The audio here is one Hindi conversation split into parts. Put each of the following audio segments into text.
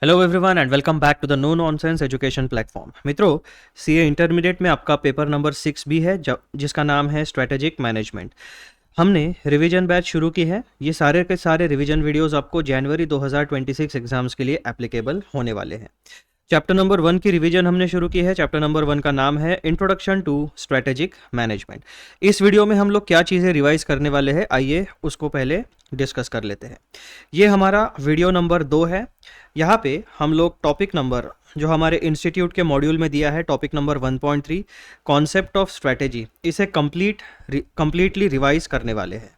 Hello everyone and welcome back to the no nonsense education platform. मित्रों, सीए इंटरमीडिएट में आपका पेपर नंबर 6 भी है जिसका नाम है स्ट्रेटेजिक मैनेजमेंट। हमने रिवीजन बैच शुरू की है। ये सारे के सारे रिवीजन वीडियोस आपको जनवरी 2026 एग्जाम्स के लिए एप्लीकेबल होने वाले हैं। चैप्टर नंबर 1 की रिवीजन हमने शुरू की है। चैप्टर नंबर 1 का नाम है इंट्रोडक्शन टू स्ट्रेटेजिक मैनेजमेंट। इस वीडियो में हम लोग क्या चीज़ें रिवाइज करने वाले हैं, आइए उसको पहले डिस्कस कर लेते हैं। ये हमारा वीडियो नंबर 2 है। यहाँ पे हम लोग टॉपिक नंबर जो हमारे इंस्टीट्यूट के मॉड्यूल में दिया है, topic number 1.3 concept of strategy, इसे कंप्लीटली रिवाइज करने वाले हैं।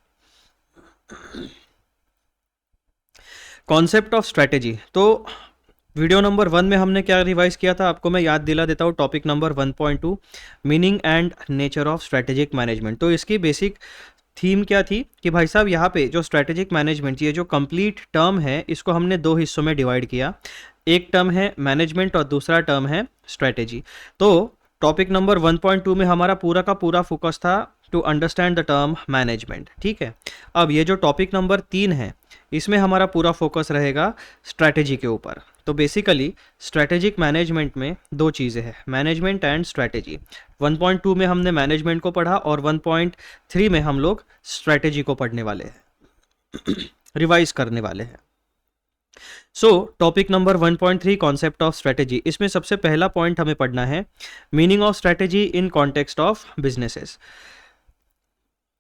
कॉन्सेप्ट ऑफ स्ट्रेटेजी, तो वीडियो नंबर 1 में हमने क्या रिवाइज किया था, आपको मैं याद दिला देता हूँ। Topic number 1.2 meaning and nature of strategic management. तो इसकी बेसिक थीम क्या थी कि भाई साहब यहाँ पे जो स्ट्रेटेजिक मैनेजमेंट, ये जो कंप्लीट टर्म है, इसको हमने दो हिस्सों में डिवाइड किया। एक टर्म है मैनेजमेंट और दूसरा टर्म है स्ट्रेटेजी। तो टॉपिक नंबर 1.2 में हमारा पूरा का पूरा फोकस था to understand the term management, ठीक है। अब ये जो टॉपिक नंबर 3 है, इसमें हमारा पूरा फोकस रहेगा स्ट्रैटेजी के ऊपर। तो बेसिकली स्ट्रैटेजिक मैनेजमेंट में दो चीज़ें हैं, मैनेजमेंट एंड स्ट्रैटेजी। 1.2 में हमने मैनेजमेंट को पढ़ा और 1.3 में हम लोग स्ट्रैटेजी को पढ़ने वाले हैं, रिवाइज करने वाले हैं। So topic number 1.3 concept of strategy, इसमें सबसे पहला पॉइंट हमें पढ़ना है meaning of strategy in context of businesses.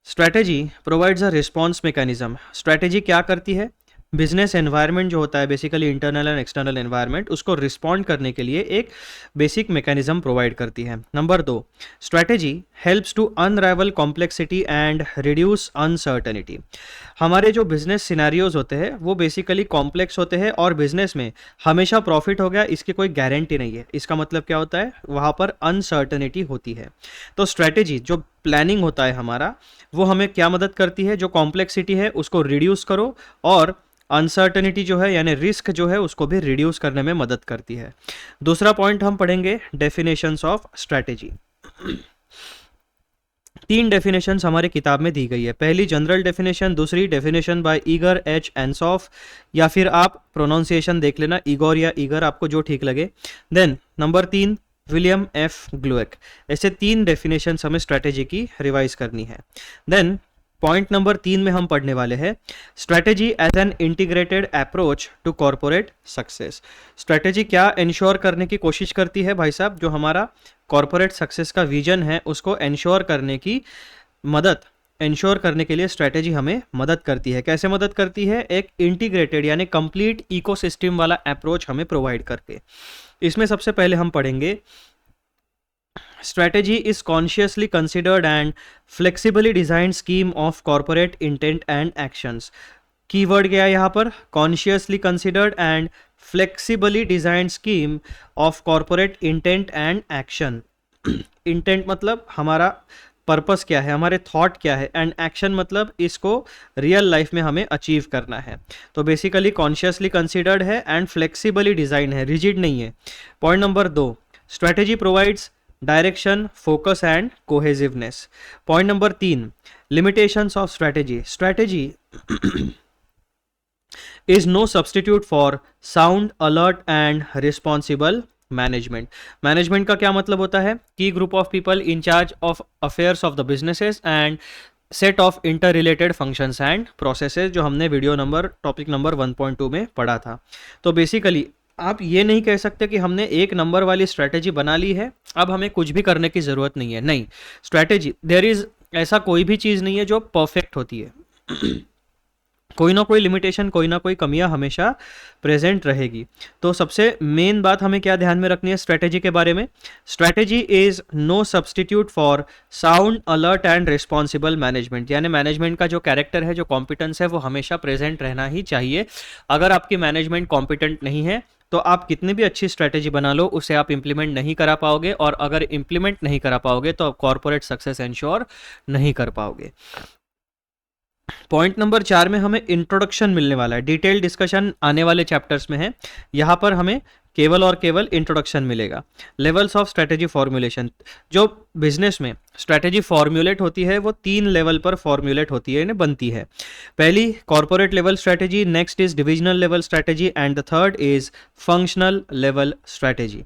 Strategy provides a response mechanism. Strategy क्या करती है, बिजनेस एनवायरनमेंट जो होता है, basically internal and external environment, उसको रिस्पॉन्ड करने के लिए एक बेसिक मैकेनिज्म प्रोवाइड करती है। Number 2, strategy helps to unravel complexity and reduce uncertainty. हमारे जो बिजनेस सिनेरियोज होते हैं वो बेसिकली कॉम्प्लेक्स होते हैं और बिजनेस में हमेशा प्रॉफिट हो गया इसकी कोई गारंटी नहीं है। इसका मतलब क्या होता है, वहाँ पर अनसर्टेनिटी होती है। तो स्ट्रैटेजी जो प्लानिंग होता है हमारा, वो हमें क्या मदद करती है, जो कॉम्प्लेक्सिटी है उसको रिड्यूस करो और अनसर्टेनिटी जो है यानी रिस्क जो है उसको भी रिड्यूस करने में मदद करती है। दूसरा पॉइंट हम पढ़ेंगे डेफिनेशंस ऑफ स्ट्रैटेजी। 3 डेफिनेशंस हमारे किताब में दी गई है। पहली जनरल डेफिनेशन, दूसरी डेफिनेशन बाय ईगर एच एंसॉफ, या फिर आप प्रोनाउंसिएशन देख लेना, ईगोर या ईगर, आपको जो ठीक लगे। Then number 3 William F Glueck. ऐसे 3 डेफिनेशंस हमें स्ट्रैटेजी की रिवाइज करनी है। देन पॉइंट नंबर 3 में हम पढ़ने वाले हैं strategy as an integrated approach to corporate success. Strategy क्या इंश्योर करने की कोशिश करती है भाई साहब, जो हमारा कॉर्पोरेट सक्सेस का विजन है उसको इंश्योर करने के लिए स्ट्रैटेजी हमें मदद करती है। कैसे मदद करती है, एक इंटीग्रेटेड यानी कंप्लीट इकोसिस्टम वाला अप्रोच हमें प्रोवाइड करके। इसमें सबसे पहले हम पढ़ेंगे strategy is consciously considered and flexibly designed scheme of corporate intent and actions। Keyword गया यहाँ पर consciously considered and flexibly designed scheme of corporate intent and action। Intent मतलब हमारा पर्पस क्या है, हमारे थॉट क्या है, एंड एक्शन मतलब इसको रियल लाइफ में हमें अचीव करना है। तो बेसिकली कॉन्शियसली कंसिडर्ड है एंड फ्लेक्सिबली डिजाइन है, रिजिड नहीं है। Point number 2, strategy provides direction, focus and cohesiveness. Point number 3, limitations of strategy. Strategy is no substitute for sound, alert and responsible management. Management का क्या मतलब होता है, की group of people in charge of affairs of the businesses and set of inter related functions and processes, जो हमने वीडियो नंबर टॉपिक नंबर 1.2 में पढ़ा था। तो बेसिकली आप ये नहीं कह सकते कि हमने एक नंबर वाली स्ट्रैटेजी बना ली है, अब हमें कुछ भी करने की ज़रूरत नहीं है। नहीं, स्ट्रैटेजी देयर इज़, ऐसा कोई भी चीज़ नहीं है जो परफेक्ट होती है। कोई ना कोई लिमिटेशन, कोई ना कोई कमियां हमेशा प्रेजेंट रहेगी। तो सबसे मेन बात हमें क्या ध्यान में रखनी है स्ट्रैटेजी के बारे में, strategy is no substitute for sound, alert and responsible management. यानी मैनेजमेंट का जो कैरेक्टर है, जो कॉम्पिटेंस है, वो हमेशा प्रेजेंट रहना ही चाहिए। अगर आपकी मैनेजमेंट कॉम्पिटेंट नहीं है तो आप कितनी भी अच्छी स्ट्रैटेजी बना लो, उसे आप इंप्लीमेंट नहीं करा पाओगे, और अगर इंप्लीमेंट नहीं करा पाओगे तो आप कॉर्पोरेट सक्सेस इंश्योर नहीं कर पाओगे। पॉइंट नंबर 4 में हमें इंट्रोडक्शन मिलने वाला है, डिटेल डिस्कशन आने वाले चैप्टर्स में है, यहाँ पर हमें केवल और केवल इंट्रोडक्शन मिलेगा। लेवल्स ऑफ स्ट्रेटेजी फॉर्मुलेशन, जो बिजनेस में स्ट्रेटेजी फॉर्मुलेट होती है वो 3 लेवल पर फॉर्मुलेट होती है, यानी बनती है। पहली corporate level strategy, next is divisional level strategy and the third is functional level strategy.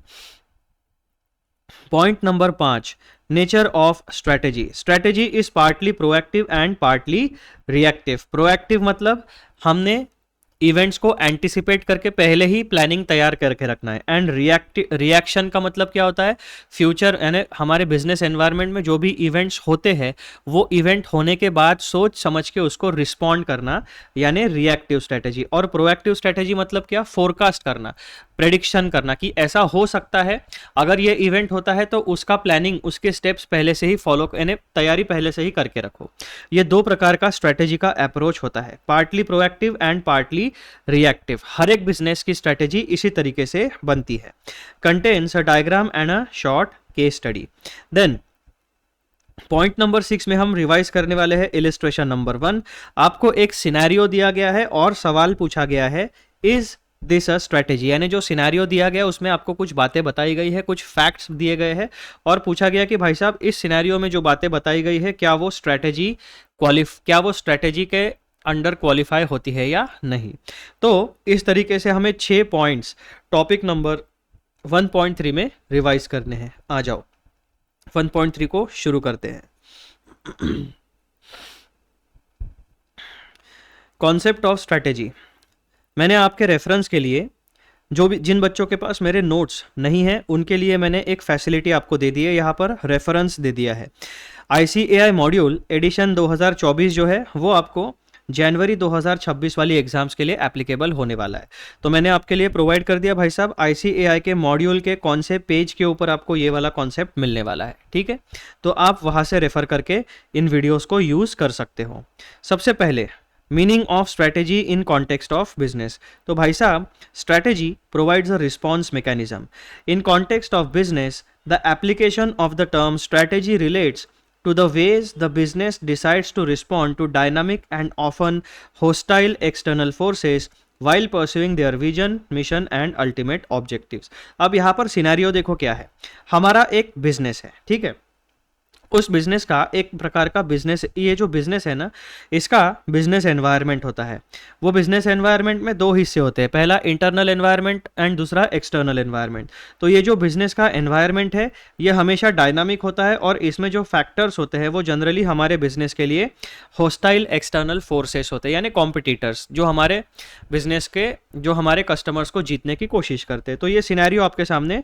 Point number 5, nature of strategy. Strategy is partly proactive and partly reactive. Proactive मतलब हमने इवेंट्स को एंटिसिपेट करके पहले ही प्लानिंग तैयार करके रखना है, एंड रिएक्शन का मतलब क्या होता है, फ्यूचर, यानी हमारे बिजनेस एनवायरनमेंट में जो भी इवेंट्स होते हैं वो इवेंट होने के बाद सोच समझ के उसको रिस्पॉन्ड करना, यानी रिएक्टिव स्ट्रेटेजी। और प्रोएक्टिव स्ट्रेटेजी मतलब क्या, फोरकास्ट करना, प्रेडिक्शन करना कि ऐसा हो सकता है, अगर ये इवेंट होता है तो उसका प्लानिंग, उसके स्टेप्स पहले से ही फॉलो, यानी तैयारी पहले से ही करके रखो। ये 2 प्रकार का स्ट्रेटेजी का अप्रोच होता है, partly proactive and partly reactive. हर एक बिजनेस की स्ट्रेटेजी इसी तरीके से बनती है। Contains a diagram and a short case study. Then point number 6 में हम रिवाइज करने वाले हैं इलिस्ट्रेशन नंबर 1। आपको एक सिनेरियो दिया गया है और सवाल पूछा गया है, इज दिस अ स्ट्रेटेजी, यानी जो सिनेरियो दिया गया उसमें आपको कुछ बातें बताई गई है, कुछ फैक्ट्स दिए गए हैं और पूछा गया कि भाई साहब इस सिनेरियो में जो बातें बताई गई है क्या वो स्ट्रेटेजी के अंडर क्वालिफाई होती है या नहीं। तो इस तरीके से हमें 6 पॉइंट्स टॉपिक नंबर 1.3 में रिवाइज करने हैं। आ जाओ 1.3 को शुरू करते हैं। Concept of strategy. मैंने आपके रेफरेंस के लिए, जो भी जिन बच्चों के पास मेरे नोट्स नहीं हैं उनके लिए मैंने एक फैसिलिटी आपको दे दी है, यहाँ पर रेफरेंस दे दिया है। ICAI मॉड्यूल एडिशन 2024 जो है वो आपको जनवरी 2026 वाली एग्जाम्स के लिए एप्लीकेबल होने वाला है। तो मैंने आपके लिए प्रोवाइड कर दिया भाई साहब ICAI के मॉड्यूल के कौन से पेज के ऊपर आपको ये वाला कॉन्सेप्ट मिलने वाला है, ठीक है। तो आप वहाँ से रेफर करके इन वीडियोस को यूज़ कर सकते हो। सबसे पहले meaning of strategy in context of business. तो भाई साहब strategy provides a response mechanism in context of business. The application of the term strategy relates to the ways the business decides to respond to dynamic and often hostile external forces while pursuing their vision, mission and ultimate objectives। अब यहाँ पर सिनेरियो देखो क्या है, हमारा एक बिजनेस है, ठीक है। उस बिजनेस का एक प्रकार का बिजनेस, ये जो बिजनेस है ना इसका बिजनेस एनवायरनमेंट होता है। वो बिजनेस एनवायरनमेंट में 2 हिस्से होते हैं, पहला इंटरनल एनवायरनमेंट एंड दूसरा एक्सटर्नल एनवायरनमेंट। तो ये जो बिजनेस का एनवायरनमेंट है ये हमेशा डायनामिक होता है और इसमें जो फैक्टर्स होते हैं वो जनरली हमारे बिजनेस के लिए हॉस्टाइल एक्सटर्नल फोर्सेस होते हैं, यानी कॉम्पिटिटर्स जो हमारे बिजनेस के, जो हमारे कस्टमर्स को जीतने की कोशिश करते हैं। तो ये सिनेरियो आपके सामने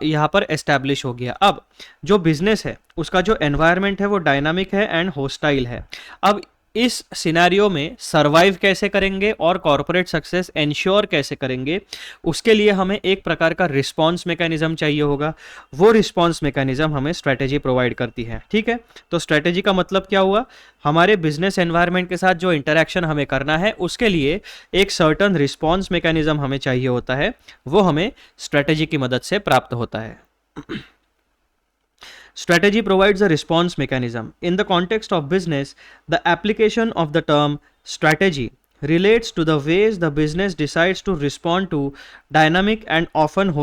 यहाँ पर एस्टैब्लिश हो गया। अब जो बिजनेस है उसका जो एनवायरनमेंट है वो डायनामिक है एंड होस्टाइल है। अब इस सिनेरियो में सरवाइव कैसे करेंगे और कॉर्पोरेट सक्सेस एंश्योर कैसे करेंगे, उसके लिए हमें एक प्रकार का रिस्पॉन्स मैकेनिज्म चाहिए होगा। वो रिस्पॉन्स मैकेनिज्म हमें स्ट्रेटेजी प्रोवाइड करती है, ठीक है। तो स्ट्रेटेजी का मतलब क्या हुआ, हमारे बिजनेस एनवायरनमेंट के साथ जो इंटरेक्शन हमें करना है उसके लिए एक सर्टन रिस्पॉन्स मैकेनिज्म हमें चाहिए होता है, वो हमें स्ट्रेटेजी की मदद से प्राप्त होता है। Strategy provides a response mechanism. In the context of business, the application of the term strategy relates to the ways the business decides to respond to dynamic and often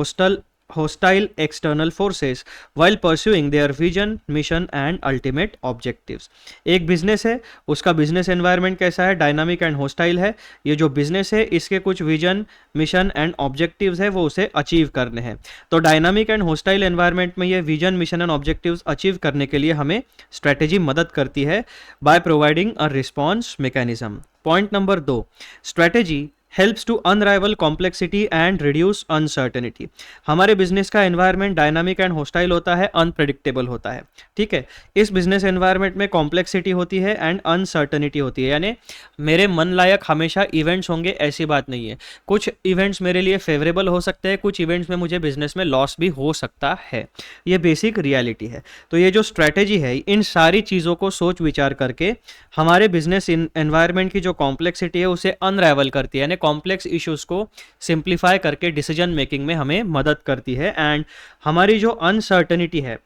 hostile external forces while pursuing their vision, mission and ultimate objectives। एक बिजनेस है, उसका बिजनेस एनवायरनमेंट कैसा है, डायनामिक एंड होस्टाइल है। ये जो बिजनेस है इसके कुछ विजन, मिशन एंड ऑब्जेक्टिव्स है वो उसे अचीव करने हैं। तो डायनामिक एंड होस्टाइल एनवायरनमेंट में ये vision, mission and objectives achieve करने के लिए हमें स्ट्रेटेजी मदद करती है by providing a response mechanism. Point number 2, strategy helps to unravel complexity and reduce uncertainty। हमारे बिजनेस का एनवायरनमेंट डायनामिक एंड होस्टाइल होता है, अनप्रेडिक्टेबल होता है, ठीक है। इस बिजनेस एनवायरनमेंट में कॉम्प्लेक्सिटी होती है एंड अनसर्टनिटी होती है, यानी मेरे मन लायक हमेशा इवेंट्स होंगे ऐसी बात नहीं है। कुछ इवेंट्स मेरे लिए फेवरेबल हो सकते हैं, कुछ इवेंट्स में मुझे बिजनेस में लॉस भी हो सकता है, ये बेसिक रियलिटी है। तो ये जो स्ट्रैटेजी है इन सारी चीज़ों को सोच विचार करके हमारे बिजनेस एनवायरनमेंट की जो कॉम्प्लेक्सिटी है उसे अनराइवल करती है, यानी कॉम्प्लेक्स इश्यूज को सिंप्लीफाई करके डिसीजन मेकिंग में हमें मदद करती है। एंड हमारी जो अनसर्टनिटी है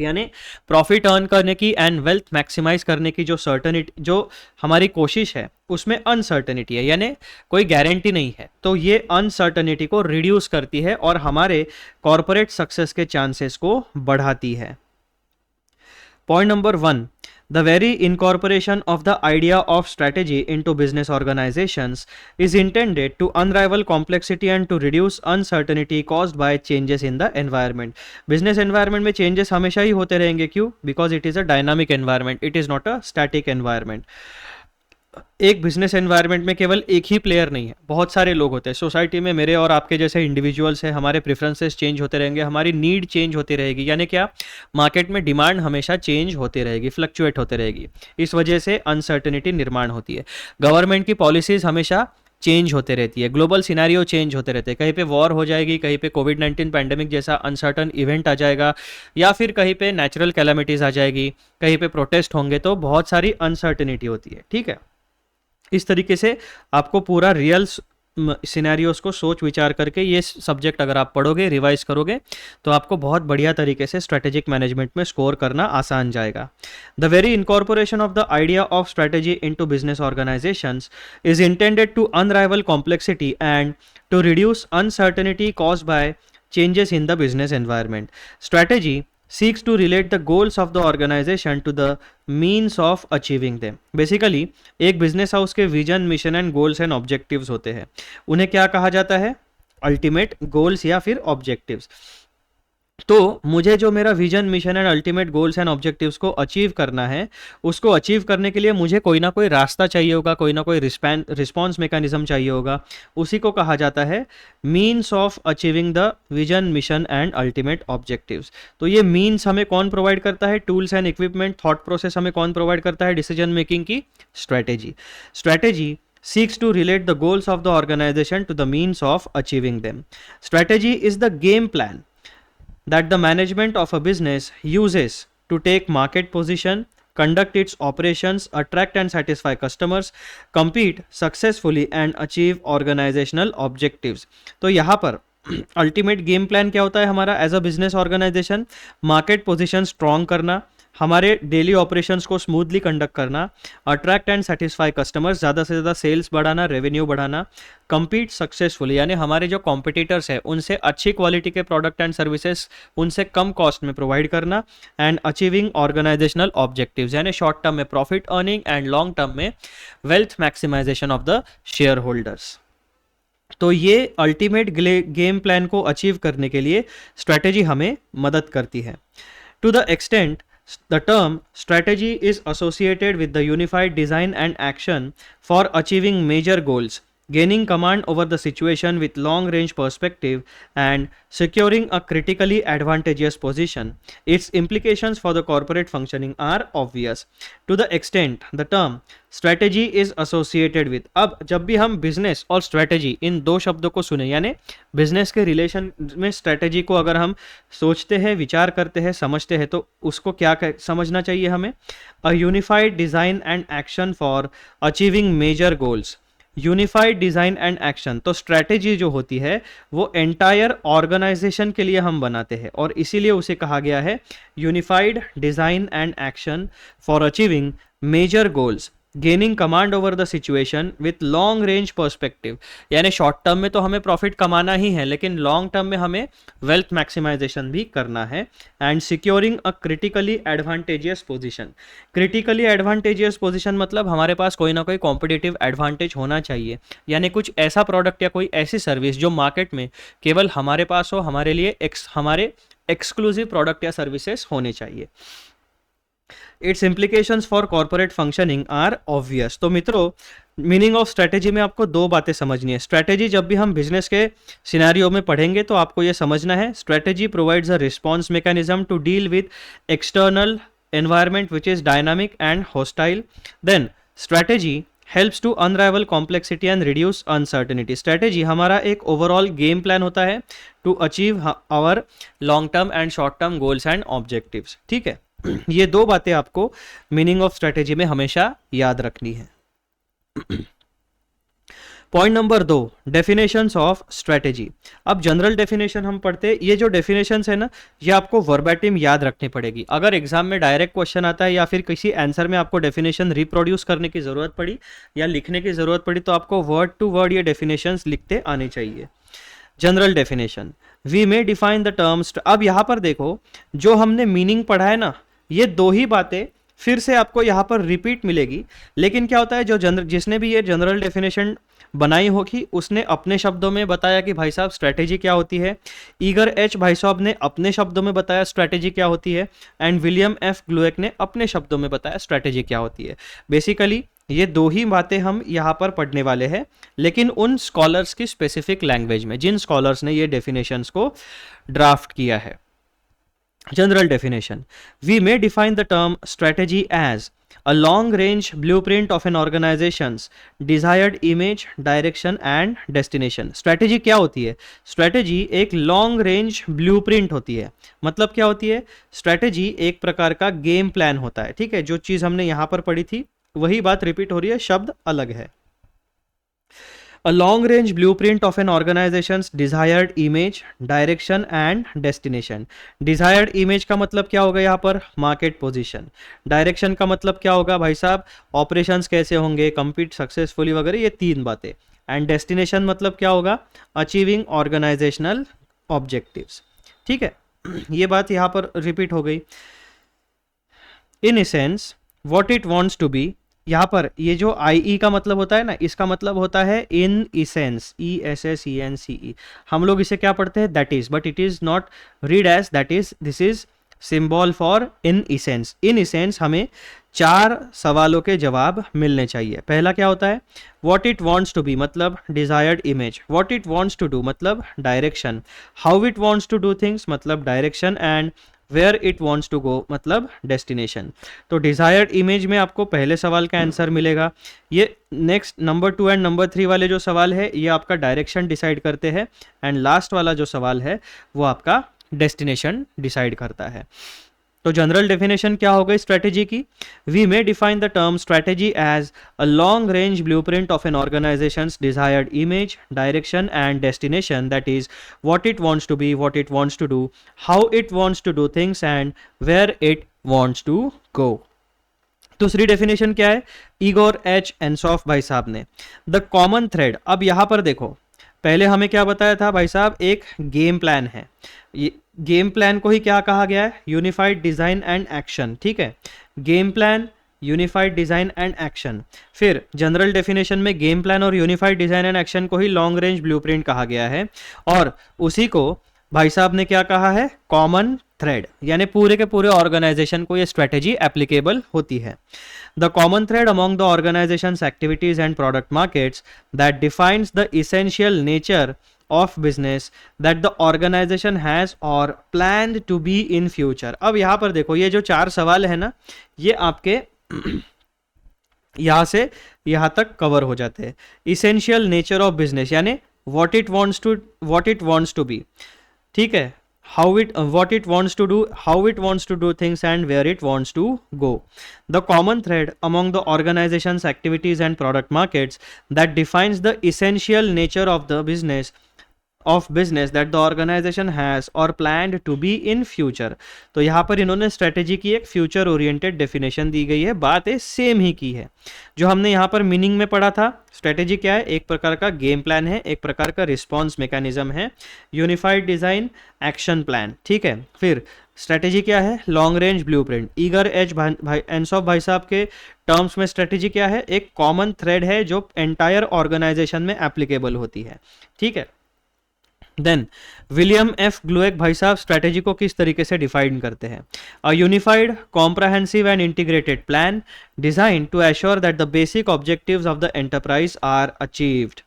यानी प्रॉफिट अर्न करने की एंड वेल्थ मैक्सिमाइज करने की जो सर्टेनिटी, जो हमारी कोशिश है उसमें अनसर्टेनिटी है, यानी कोई गारंटी नहीं है। तो ये अनसर्टेनिटी को रिड्यूस करती है और हमारे कॉर्पोरेट सक्सेस के चांसेस को बढ़ाती है। Point number 1, the very incorporation of the idea of strategy into business organizations is intended to unravel complexity and to reduce uncertainty caused by changes in the environment. Business environment में changes हमेशा ही होते रहेंगे, क्यों? Because it is a dynamic environment, it is not a static environment. एक बिजनेस एनवायरनमेंट में केवल एक ही प्लेयर नहीं है, बहुत सारे लोग होते हैं। सोसाइटी में मेरे और आपके जैसे इंडिविजुअल्स हैं, हमारे प्रेफरेंसेस चेंज होते रहेंगे, हमारी नीड चेंज होती रहेगी, यानी क्या, मार्केट में डिमांड हमेशा चेंज होती रहेगी, फ्लक्चुएट होते रहेगी। इस वजह से अनसर्टेनिटी निर्माण होती है। गवर्नमेंट की पॉलिसीज हमेशा चेंज होते रहती है, ग्लोबल सिनेरियो चेंज होते रहते हैं, कहीं पे वॉर हो जाएगी, कहीं पे कोविड-19 पैंडेमिक जैसा अनसर्टन इवेंट आ जाएगा, या फिर कहीं पे नेचुरल कैलामिटीज आ जाएगी, कहीं पे प्रोटेस्ट होंगे, तो बहुत सारी अनसर्टेनिटी होती है। ठीक है, इस तरीके से आपको पूरा रियल सिनेरियोस को सोच विचार करके ये सब्जेक्ट अगर आप पढ़ोगे, रिवाइज करोगे, तो आपको बहुत बढ़िया तरीके से स्ट्रेटेजिक मैनेजमेंट में स्कोर करना आसान जाएगा। The very incorporation of the idea of strategy into business organisations is intended to unravel complexity and to reduce uncertainty caused by changes in the business environment. Strategy seeks to relate the goals of the organization to the means of achieving them. Basically, एक बिजनेस हाउस के vision, mission and goals and objectives होते हैं। उन्हें क्या कहा जाता है? अल्टीमेट गोल्स या फिर ऑब्जेक्टिव्स। तो मुझे जो मेरा vision, mission and ultimate goals and objectives को अचीव करना है, उसको अचीव करने के लिए मुझे कोई ना कोई रास्ता चाहिए होगा, कोई ना कोई रिस्पॉन्स मैकेनिज्म चाहिए होगा। उसी को कहा जाता है means of achieving the vision, mission and ultimate objectives. तो ये मीन्स हमें कौन प्रोवाइड करता है? Tools and equipment. Thought process हमें कौन प्रोवाइड करता है? डिसीजन मेकिंग की strategy. Strategy seeks to relate the goals of the organization to the means of achieving them. Strategy is the game plan that the management of a business uses to take market position, conduct its operations, attract and satisfy customers, compete successfully and achieve organizational objectives. तो यहाँ पर अल्टीमेट गेम प्लान क्या होता है हमारा as a business organisation? Market position strong करना, हमारे डेली ऑपरेशंस को स्मूथली कंडक्ट करना, अट्रैक्ट एंड सेटिस्फाई कस्टमर्स, ज़्यादा से ज़्यादा सेल्स बढ़ाना, रेवेन्यू बढ़ाना, compete सक्सेसफुली, यानी हमारे जो कॉम्पिटिटर्स हैं उनसे अच्छी क्वालिटी के प्रोडक्ट एंड सर्विसेज उनसे कम कॉस्ट में प्रोवाइड करना, एंड अचीविंग ऑर्गेनाइजेशनल ऑब्जेक्टिव्स, यानी शॉर्ट टर्म में profit earning and long term में wealth maximisation of the shareholders. तो ये अल्टीमेट गेम प्लान को अचीव करने के लिए स्ट्रैटेजी हमें मदद करती है। To the extent the term strategy is associated with the unified design and action for achieving major goals, gaining command over the situation with long range perspective and securing a critically advantageous position. Its implications for the corporate functioning are obvious. To the extent the term strategy is associated with, अब जब भी हम business और strategy इन दो शब्दों को सुने, यानी business के relation में strategy को अगर हम सोचते हैं, विचार करते हैं, समझते हैं, तो उसको क्या समझना चाहिए हमें? A unified design and action for achieving major goals. Unified design and action, तो स्ट्रैटेजी जो होती है वो एंटायर ऑर्गेनाइजेशन के लिए हम बनाते हैं, और इसीलिए उसे कहा गया है unified design and action for achieving major goals, gaining command over the situation with long range perspective, यानी शॉर्ट टर्म में तो हमें प्रॉफिट कमाना ही है, लेकिन लॉन्ग टर्म में हमें वेल्थ मैक्सिमाइजेशन भी करना है, and securing a critically advantageous position. Critically advantageous position मतलब हमारे पास कोई ना कोई कॉम्पिटिटिव एडवांटेज होना चाहिए, यानी कुछ ऐसा प्रोडक्ट या कोई ऐसी सर्विस जो मार्केट में केवल हमारे पास हो, हमारे लिए हमारे एक्सक्लूसिव प्रोडक्ट या सर्विसेज होने चाहिए। Its implications for corporate functioning are obvious. तो मित्रों, मीनिंग ऑफ स्ट्रैटेजी में आपको दो बातें समझनी है। स्ट्रैटेजी जब भी हम बिजनेस के सिनेरियो में पढ़ेंगे तो आपको ये समझना है, strategy provides a response mechanism to deal with external environment which is dynamic and hostile. Then strategy helps to unravel complexity and reduce uncertainty. Strategy हमारा एक ओवरऑल गेम प्लान होता है to achieve our long term and short term goals and objectives. ठीक है, ये दो बातें आपको मीनिंग ऑफ स्ट्रैटेजी में हमेशा याद रखनी है। Point number 2, definitions of strategy. अब जनरल डेफिनेशन हम पढ़ते, ये जो डेफिनेशंस है ना, ये आपको वर्बैटिम याद रखनी पड़ेगी। अगर एग्जाम में डायरेक्ट क्वेश्चन आता है या फिर किसी आंसर में आपको डेफिनेशन रिप्रोड्यूस करने की ज़रूरत पड़ी या लिखने की ज़रूरत पड़ी, तो आपको वर्ड टू वर्ड ये डेफिनेशंस लिखते आने चाहिए। General definition, we may define the terms. अब यहाँ पर देखो, जो हमने मीनिंग पढ़ा है ना, ये दो ही बातें फिर से आपको यहाँ पर रिपीट मिलेगी। लेकिन क्या होता है, जो जिसने भी ये जनरल डेफिनेशन बनाई होगी उसने अपने शब्दों में बताया कि भाई साहब स्ट्रैटेजी क्या होती है। ईगर एच भाई साहब ने अपने शब्दों में बताया स्ट्रैटेजी क्या होती है, एंड विलियम एफ ग्लुएक ने अपने शब्दों में बताया स्ट्रैटेजी क्या होती है। बेसिकली ये दो ही बातें हम यहाँ पर पढ़ने वाले हैं, लेकिन उन स्कॉलर्स की स्पेसिफिक लैंग्वेज में, जिन स्कॉलर्स ने ये डेफिनेशंस को ड्राफ्ट किया है। General definition, we may define the term strategy as a long range blueprint of an organization's desired image, direction and destination। Strategy क्या होती है? स्ट्रैटेजी एक लॉन्ग रेंज ब्लूप्रिंट होती है। मतलब क्या होती है? स्ट्रैटेजी एक प्रकार का गेम प्लान होता है। ठीक है, जो चीज़ हमने यहाँ पर पढ़ी थी वही बात रिपीट हो रही है, शब्द अलग है। A long range blueprint of an organization's desired image, direction and destination। desired image का मतलब क्या होगा यहाँ पर? Market position. डायरेक्शन का मतलब क्या होगा भाई साहब? ऑपरेशंस कैसे होंगे, compete सक्सेसफुली वगैरह, ये तीन बातें। एंड डेस्टिनेशन मतलब क्या होगा? Achieving organisational objectives. ठीक है, ये बात यहाँ पर रिपीट हो गई। In essence what it wants to be, यहाँ पर ये जो आई ई का मतलब होता है ना, इसका मतलब होता है इन इसेंस, ESSENCE। हम लोग इसे क्या पढ़ते हैं? That is, but it is not read as that is, this is symbol for in essence. In essence हमें 4 सवालों के जवाब मिलने चाहिए। पहला क्या होता है? What it wants to be मतलब desired image, what it wants to do मतलब direction, how it wants to do things मतलब direction, and where it wants to go मतलब डेस्टिनेशन। तो डिजायर्ड इमेज में आपको पहले सवाल का आंसर मिलेगा। ये नेक्स्ट नंबर 2 एंड नंबर 3 वाले जो सवाल है ये आपका डायरेक्शन डिसाइड करते हैं, एंड लास्ट वाला जो सवाल है वो आपका डेस्टिनेशन डिसाइड करता है। तो जनरल डेफिनेशन क्या हो गई स्ट्रैटेजी की? We may define the term strategy as a long range blueprint of an organisation's desired image, direction and destination, that is what it wants to be, what it wants to do, how it wants to do things and where it wants to go. दूसरी डेफिनेशन क्या है? इगोर एच एनसॉफ भाई साहब ने, द कॉमन थ्रेड। अब यहां पर देखो, पहले हमें क्या बताया था भाई साहब? एक गेम प्लान है। ये गेम प्लान को ही क्या कहा गया है? Unified design and action. ठीक है, game plan, unified design and action. फिर जनरल डेफिनेशन में गेम प्लान और यूनिफाइड डिजाइन एंड एक्शन को ही लॉन्ग रेंज ब्लूप्रिंट कहा गया है, और उसी को भाई साहब ने क्या कहा है? कॉमन थ्रेड, यानी पूरे के पूरे ऑर्गेनाइजेशन को ये स्ट्रेटेजी एप्लीकेबल होती है। The common thread among the organization's activities and product markets that defines the essential nature of business that the organization has or planned to be in future। अब यहाँ पर देखो, ये जो 4 सवाल है ना, ये आपके यहाँ से यहाँ तक कवर हो जाते हैं। Essential nature of business यानी what it wants to be, ठीक है, what it wants to do, how it wants to do things and where it wants to go। The common thread among the organization's activities and product markets that defines the essential nature of the business that the organization has or planned to be in future। तो यहाँ पर इन्होंने स्ट्रेटेजी की एक फ्यूचर ओरिएंटेड डेफिनेशन दी गई है, बातें सेम ही की है जो हमने यहाँ पर मीनिंग में पढ़ा था। स्ट्रेटेजी क्या है? एक प्रकार का गेम प्लान है, एक प्रकार का रिस्पॉन्स मैकेनिज्म है, यूनिफाइड डिजाइन, एक्शन प्लान। ठीक है, फिर स्ट्रेटेजी क्या है? Long range blueprint. Igor H Ansoff भाई साहब के टर्म्स में स्ट्रेटेजी क्या है? एक कॉमन थ्रेड है जो एंटायर ऑर्गेनाइजेशन में एप्लीकेबल होती है। ठीक है, देन विलियम एफ ग्लुएक भाई साहब स्ट्रैटेजी को किस तरीके से डिफाइन करते हैं? A unified, comprehensive and integrated plan design to assure that the basic objectives of the enterprise are achieved.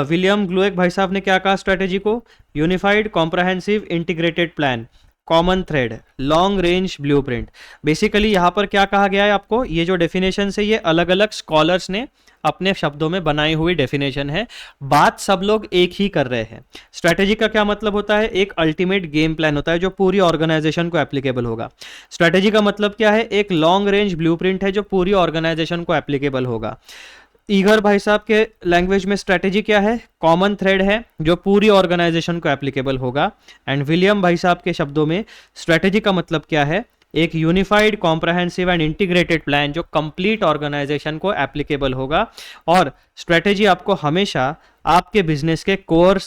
William Glueck भाई साहब ने क्या कहा स्ट्रैटेजी को? Unified, comprehensive, integrated plan, common thread, long range blueprint. Basically यहाँ पर क्या कहा गया है आपको? ये जो डेफिनेशन है ये अलग अलग स्कॉलर्स ने अपने शब्दों में बनाई हुई डेफिनेशन है, बात सब लोग एक ही कर रहे हैं। स्ट्रैटेजी का क्या मतलब होता है? एक अल्टीमेट गेम प्लान होता है जो पूरी ऑर्गेनाइजेशन को एप्लीकेबल होगा। स्ट्रैटेजी का मतलब क्या है? एक लॉन्ग रेंज ब्लूप्रिंट है जो पूरी ऑर्गेनाइजेशन को एप्लीकेबल होगा। ईगर भाई साहब के लैंग्वेज में स्ट्रेटेजी क्या है, कॉमन थ्रेड है जो पूरी ऑर्गेनाइजेशन को एप्लीकेबल होगा। एंड विलियम भाई साहब के शब्दों में स्ट्रेटेजी का मतलब क्या है, एक unified comprehensive and integrated plan जो कंप्लीट ऑर्गेनाइजेशन को एप्लीकेबल होगा। और स्ट्रेटेजी आपको हमेशा आपके बिजनेस के कोर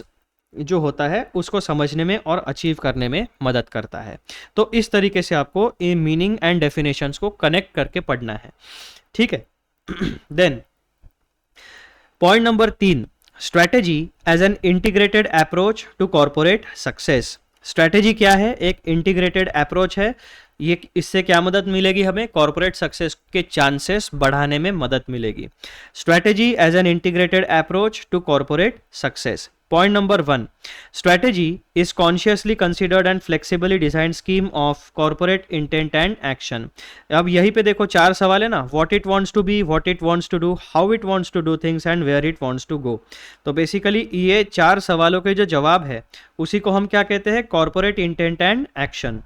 जो होता है उसको समझने में और अचीव करने में मदद करता है। तो इस तरीके से आपको इन मीनिंग एंड डेफिनेशंस को कनेक्ट करके पढ़ना है, ठीक है। Then point number 3, strategy as an integrated approach to corporate success. Strategy क्या है, एक इंटीग्रेटेड अप्रोच है। ये इससे क्या मदद मिलेगी हमें, कॉर्पोरेट सक्सेस के चांसेस बढ़ाने में मदद मिलेगी। Strategy as an integrated approach to corporate success. Point number 1, strategy is consciously considered and flexibly design scheme of corporate intent and action. अब यहीं पे देखो 4 सवाल है ना, what it wants to be, what it wants to do, how it wants to do things and where it wants to go. तो बेसिकली ये 4 सवालों के जो जवाब है उसी को हम क्या कहते हैं, corporate intent and action.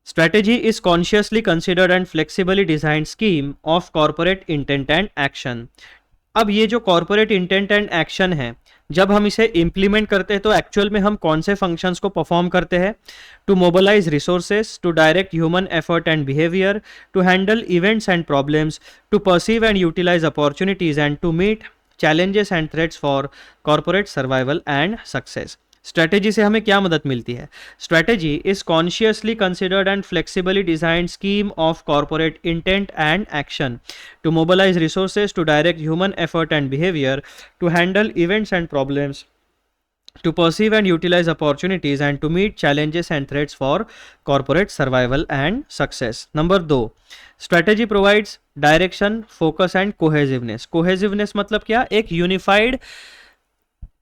Strategy is consciously considered and flexibly designed scheme of corporate intent and action। अब ये जो कॉर्पोरेट इंटेंट एंड एक्शन है, जब हम इसे इंप्लीमेंट करते हैं तो एक्चुअल में हम कौन से फंक्शंस को परफॉर्म करते हैं, to mobilise resources, to direct human effort and behaviour, to handle events and problems, to perceive and utilise opportunities and to meet challenges and threats for corporate survival and success. Strategy से हमें क्या मदद मिलती है, strategy is consciously considered and flexibly designed scheme of corporate intent and action to mobilise resources, to direct human effort and behaviour, to handle events and problems, to perceive and utilize opportunities and to meet challenges and threats for corporate survival and success। Number 2, strategy provides direction, focus and cohesiveness। cohesiveness मतलब क्या, एक unified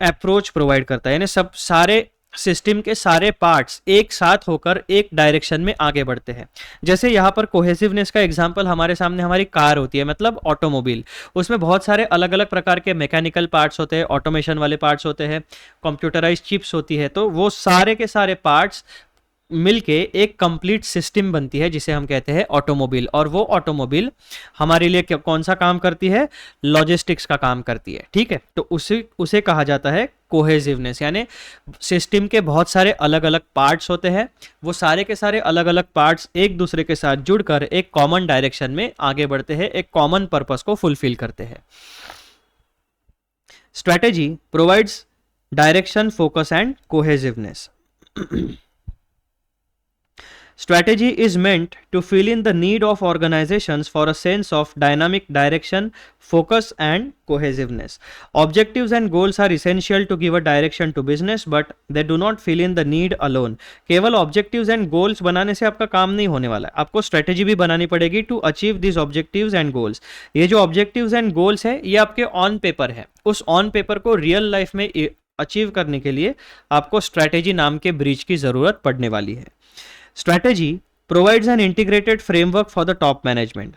अप्रोच प्रोवाइड करता है, यानी सब सारे सिस्टम के सारे पार्ट्स एक साथ होकर एक डायरेक्शन में आगे बढ़ते हैं। जैसे यहाँ पर कोहेसिवनेस का एग्जांपल हमारे सामने हमारी कार होती है, मतलब ऑटोमोबाइल, उसमें बहुत सारे अलग अलग प्रकार के मैकेनिकल पार्ट्स होते हैं, ऑटोमेशन वाले पार्ट्स होते हैं, कंप्यूटराइज चिप्स होती है, तो वो सारे के सारे पार्ट्स मिलके एक कंप्लीट सिस्टम बनती है जिसे हम कहते हैं ऑटोमोबाइल। और वो ऑटोमोबाइल हमारे लिए कौन सा काम करती है, लॉजिस्टिक्स का काम करती है, ठीक है। तो उसे कहा जाता है कोहेसिवनेस, यानी सिस्टम के बहुत सारे अलग अलग पार्ट्स होते हैं, वो सारे के सारे अलग अलग पार्ट्स एक दूसरे के साथ जुड़कर एक कॉमन डायरेक्शन में आगे बढ़ते हैं, एक कॉमन पर्पस को फुलफिल करते हैं। Strategy provides direction, focus and cohesiveness. Strategy is meant to fill in the need of organizations for a sense of dynamic direction, focus and cohesiveness। Objectives and goals are essential to give a direction to business, but they do not fill in the need alone। केवल objectives and goals बनाने से आपका काम नहीं होने वाला है, आपको strategy भी बनानी पड़ेगी to achieve these objectives and goals। ये जो objectives and goals है ये आपके on paper है, उस on paper को real life में अचीव करने के लिए आपको strategy नाम के ब्रिज की ज़रूरत पड़ने वाली है। Strategy provides an integrated framework for the top management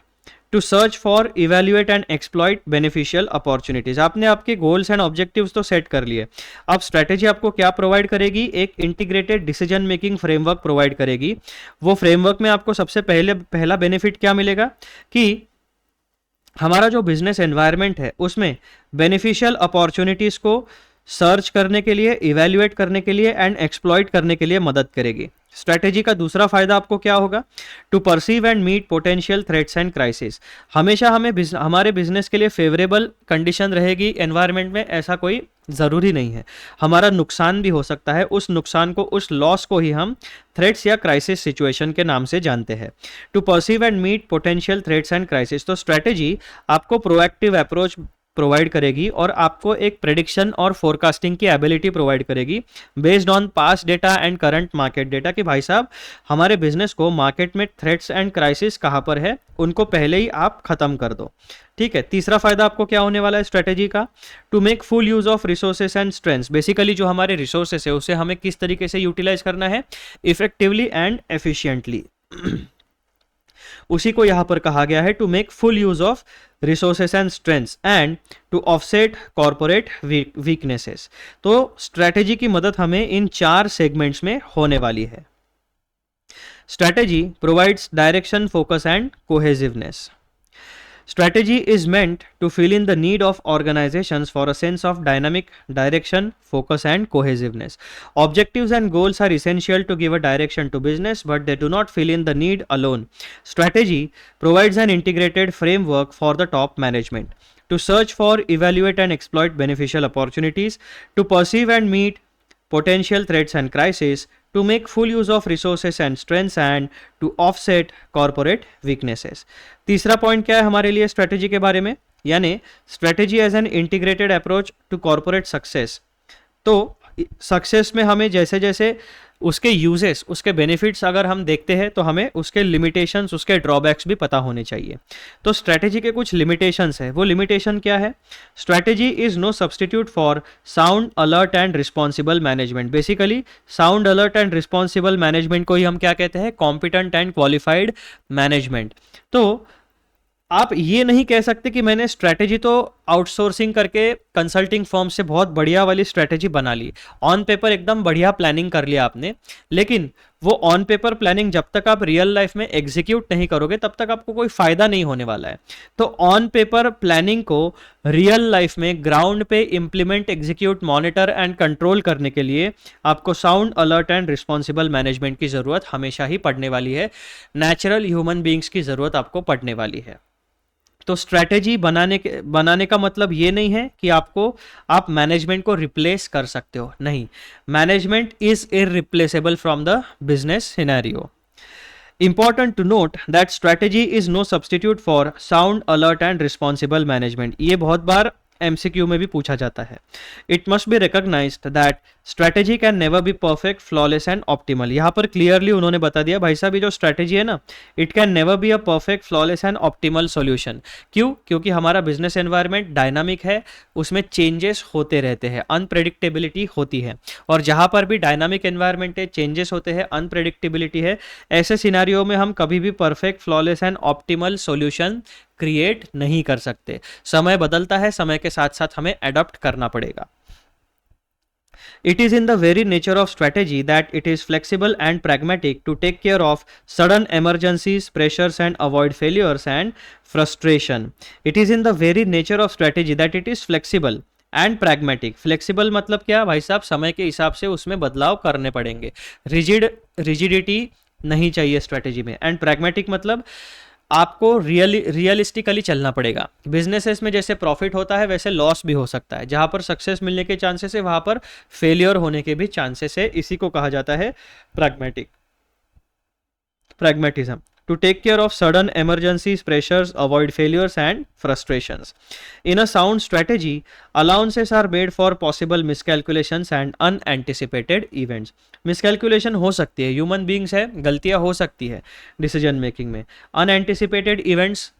to search for, evaluate and exploit beneficial opportunities। आपने आपके goals and objectives तो सेट कर लिए, अब strategy आपको क्या प्रोवाइड करेगी, एक integrated decision making framework provide करेगी। वो framework में आपको सबसे पहला बेनिफिट क्या मिलेगा कि हमारा जो बिजनेस एनवायरनमेंट है उसमें बेनिफिशियल अपॉर्चुनिटीज़ को सर्च करने के लिए, इवेल्युएट करने के लिए एंड एक्सप्लॉइट करने के लिए मदद करेगी। स्ट्रेटेजी का दूसरा फायदा आपको क्या होगा, to perceive and meet potential threats and crisis. हमेशा हमें हमारे बिजनेस के लिए फेवरेबल कंडीशन रहेगी एनवायरनमेंट में, ऐसा कोई ज़रूरी नहीं है, हमारा नुकसान भी हो सकता है। उस नुकसान को, उस लॉस को ही हम थ्रेट्स या क्राइसिस सिचुएशन के नाम से जानते हैं। To perceive and meet potential threats and crisis, तो स्ट्रेटेजी आपको प्रोएक्टिव अप्रोच प्रोवाइड करेगी और आपको एक प्रेडिक्शन और फोरकास्टिंग की एबिलिटी प्रोवाइड करेगी based on past data and current market data, कि भाई साहब हमारे बिजनेस को मार्केट में थ्रेट्स एंड क्राइसिस कहाँ पर है उनको पहले ही आप खत्म कर दो, ठीक है। तीसरा फायदा आपको क्या होने वाला है स्ट्रेटेजी का, to make full use of resources and strengths. Basically जो हमारे रिसोर्सेस है उसे हमें किस तरीके से यूटिलाइज करना है, इफेक्टिवली एंड एफिशिएंटली। उसी को यहां पर कहा गया है to make full use of resources and strengths and to offset corporate weaknesses. तो स्ट्रेटेजी की मदद हमें इन 4 सेगमेंट्स में होने वाली है। Strategy provides direction, focus, and cohesiveness. Strategy is meant to fill in the need of organizations for a sense of dynamic direction, focus, and cohesiveness. Objectives and goals are essential to give a direction to business, but they do not fill in the need alone. Strategy provides an integrated framework for the top management to search for, evaluate, and exploit beneficial opportunities, to perceive and meet potential threats and crises, to make full use of resources and strengths, and to offset corporate weaknesses. तीसरा पॉइंट क्या है हमारे लिए स्ट्रेटेजी के बारे में, यानी strategy as an integrated approach to corporate success. तो सक्सेस में हमें जैसे जैसे उसके यूजेस, उसके बेनिफिट्स अगर हम देखते हैं तो हमें उसके लिमिटेशंस, उसके ड्रॉबैक्स भी पता होने चाहिए। तो स्ट्रैटेजी के कुछ लिमिटेशंस है। वो लिमिटेशन क्या है? Strategy is no substitute for sound, alert and responsible management. Basically sound, alert and responsible management को ही हम क्या कहते हैं? Competent and qualified management. तो आप ये नहीं कह सकते कि मैंने स्ट्रैटेजी तो आउटसोर्सिंग करके कंसल्टिंग फर्म से बहुत बढ़िया वाली स्ट्रैटेजी बना ली, ऑन पेपर एकदम बढ़िया प्लानिंग कर लिया आपने, लेकिन वो ऑन पेपर प्लानिंग जब तक आप रियल लाइफ में एग्जीक्यूट नहीं करोगे तब तक आपको कोई फायदा नहीं होने वाला है। तो ऑन पेपर प्लानिंग को रियल लाइफ में ग्राउंड पे implement, execute, monitor and control करने के लिए आपको sound, alert and responsible management की जरूरत हमेशा ही पड़ने वाली है। नेचुरल ह्यूमन बींग्स की जरूरत आपको पड़ने वाली है। तो स्ट्रैटेजी बनाने का मतलब ये नहीं है कि आप मैनेजमेंट को रिप्लेस कर सकते हो, नहीं। Management is irreplaceable from the business scenario. Important to note that strategy is no substitute for sound, alert and responsible management. ये बहुत बार MCQ में भी पूछा जाता है। It must be recognized that strategy can never be perfect, flawless and optimal. यहाँ पर क्लियरली उन्होंने बता दिया भाई साहब, ये जो स्ट्रैटेजी है ना, it can never be a perfect, flawless and optimal solution. क्यों? क्योंकि हमारा बिजनेस एनवायरनमेंट डायनामिक है, उसमें चेंजेस होते रहते हैं, अनप्रेडिक्टेबिलिटी होती है। और जहाँ पर भी डायनामिक एनवायरनमेंट है, चेंजेस होते हैं, अनप्रेडिक्टेबिलिटी है, ऐसे सिनेरियो में हम कभी भी perfect, flawless and optimal solution create नहीं कर सकते। समय बदलता है, समय के साथ साथ हमें अडॉप्ट करना पड़ेगा। It is in the very nature of strategy that it is flexible and pragmatic to take care of sudden emergencies, pressures and avoid failures and frustration. It is in the very nature of strategy that it is flexible and pragmatic. Flexible मतलब क्या भाई साहब? समय के हिसाब से उसमें बदलाव करने पड़ेंगे, रिजिडिटी नहीं चाहिए स्ट्रैटेजी में। एंड प्रैग्मेटिक मतलब आपको रियलिस्टिकली चलना पड़ेगा। बिजनेसेस में जैसे प्रॉफिट होता है वैसे लॉस भी हो सकता है। जहाँ पर सक्सेस मिलने के चांसेस है वहाँ पर फेलियर होने के भी चांसेस है। इसी को कहा जाता है pragmatism. To take care of sudden emergencies, pressures, avoid failures and frustrations. In a sound strategy, allowances are made for possible miscalculations and unanticipated events. Miscalculation हो सकती है, ह्यूमन बींग्स है, गलतियां हो सकती है डिसीजन मेकिंग में। अनएंटिसिपेटेड इवेंट्स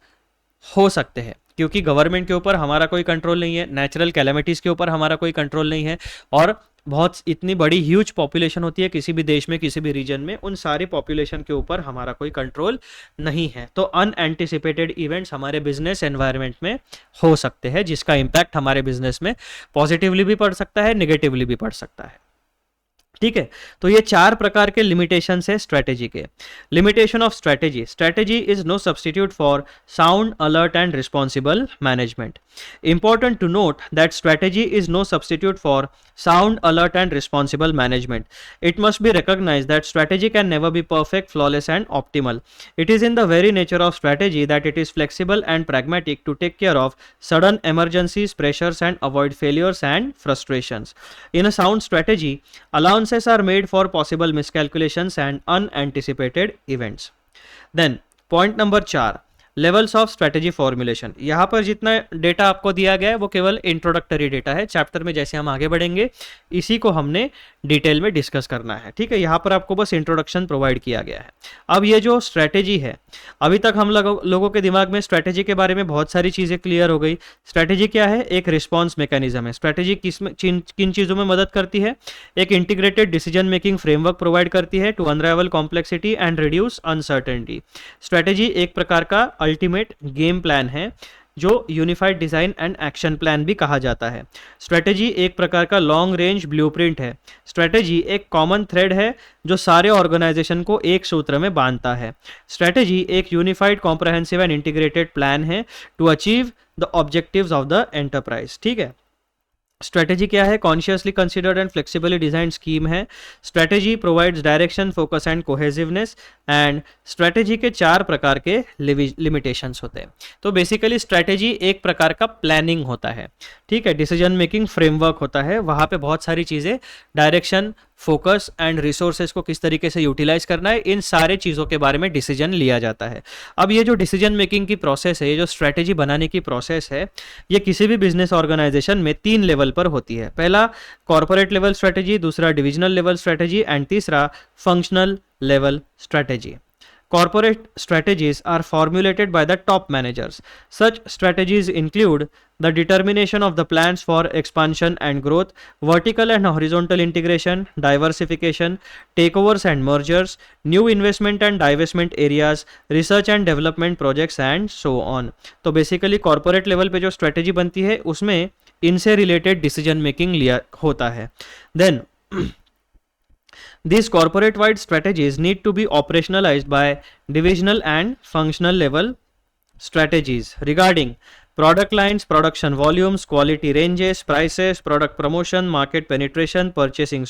हो सकते हैं क्योंकि गवर्नमेंट के ऊपर हमारा कोई कंट्रोल नहीं है, नेचुरल कैलेमिटीज़ के ऊपर हमारा कोई कंट्रोल नहीं है, और बहुत इतनी बड़ी ह्यूज पॉपुलेशन होती है किसी भी देश में, किसी भी रीजन में, उन सारी पॉपुलेशन के ऊपर हमारा कोई कंट्रोल नहीं है। तो अनएंटिसिपेटेड इवेंट्स हमारे बिजनेस एनवायरनमेंट में हो सकते हैं, जिसका इम्पैक्ट हमारे बिजनेस में पॉजिटिवली भी पड़ सकता है, नेगेटिवली भी पड़ सकता है। ठीक है, तो ये 4 प्रकार के लिमिटेशन है स्ट्रैटेजी के। Limitation of strategy: strategy is no substitute for sound, alert and responsible management. Important to note that strategy is no substitute for sound, alert and responsible management. It must be recognized that strategy can never be perfect, flawless and optimal. It is in the very nature of strategy that it is flexible and pragmatic to take care of sudden emergencies, pressures and avoid failures and frustrations. In a sound strategy, allowances are made for possible miscalculations and unanticipated events. Then point number 4, levels of strategy formulation. यहाँ पर जितना डेटा आपको दिया गया है वो केवल इंट्रोडक्टरी डेटा है। चैप्टर में जैसे हम आगे बढ़ेंगे इसी को हमने डिटेल में डिस्कस करना है। ठीक है, यहाँ पर आपको बस इंट्रोडक्शन प्रोवाइड किया गया है। अब ये जो स्ट्रैटेजी है, अभी तक हम लोगों के दिमाग में स्ट्रैटेजी के बारे में बहुत सारी चीज़ें क्लियर हो गई। स्ट्रैटेजी क्या है? एक रिस्पॉन्स मैकेनिज्म है। स्ट्रैटेजी किन चीज़ों में मदद करती है? एक integrated decision making framework provide करती है to unravel complexity and reduce uncertainty. Strategy एक प्रकार का अल्टीमेट गेम प्लान है जो unified design and action plan भी कहा जाता है। स्ट्रेटेजी एक प्रकार का लॉन्ग रेंज ब्लूप्रिंट है। स्ट्रेटेजी एक कॉमन थ्रेड है जो सारे ऑर्गेनाइजेशन को एक सूत्र में बांधता है। स्ट्रेटेजी एक unified comprehensive and integrated plan है to achieve the objectives of the enterprise. ठीक है, स्ट्रेटेजी क्या है? Consciously considered and flexibly design scheme है। Strategy provides direction, focus and cohesiveness. And strategy के 4 प्रकार के लिमिटेशंस होते हैं। तो बेसिकली स्ट्रेटेजी एक प्रकार का प्लानिंग होता है, ठीक है, डिसीजन मेकिंग फ्रेमवर्क होता है। वहाँ पे बहुत सारी चीज़ें, डायरेक्शन, फोकस एंड रिसोर्सेज को किस तरीके से यूटिलाइज करना है, इन सारे चीज़ों के बारे में डिसीजन लिया जाता है। अब ये जो डिसीजन मेकिंग की प्रोसेस है, ये जो स्ट्रेटेजी बनाने की प्रोसेस है, ये किसी भी बिजनेस ऑर्गेनाइजेशन में 3 लेवल पर होती है। पहला कॉर्पोरेट लेवल स्ट्रेटेजी, दूसरा डिविजनल लेवल स्ट्रेटेजी एंड तीसरा functional level strategy. Corporate strategies are formulated by the top managers. Such strategies include the determination of the plans for expansion and growth, vertical and horizontal integration, diversification, takeovers and mergers, new investment and divestment areas, research and development projects and so on. तो basically corporate level पे जो strategy बनती है उसमें इनसे related decision making लिया होता है. Then these corporate-wide strategies need to be operationalized by divisional and functional level strategies regarding product lines, production volumes, quality ranges, prices, product promotion, market penetration, purchasing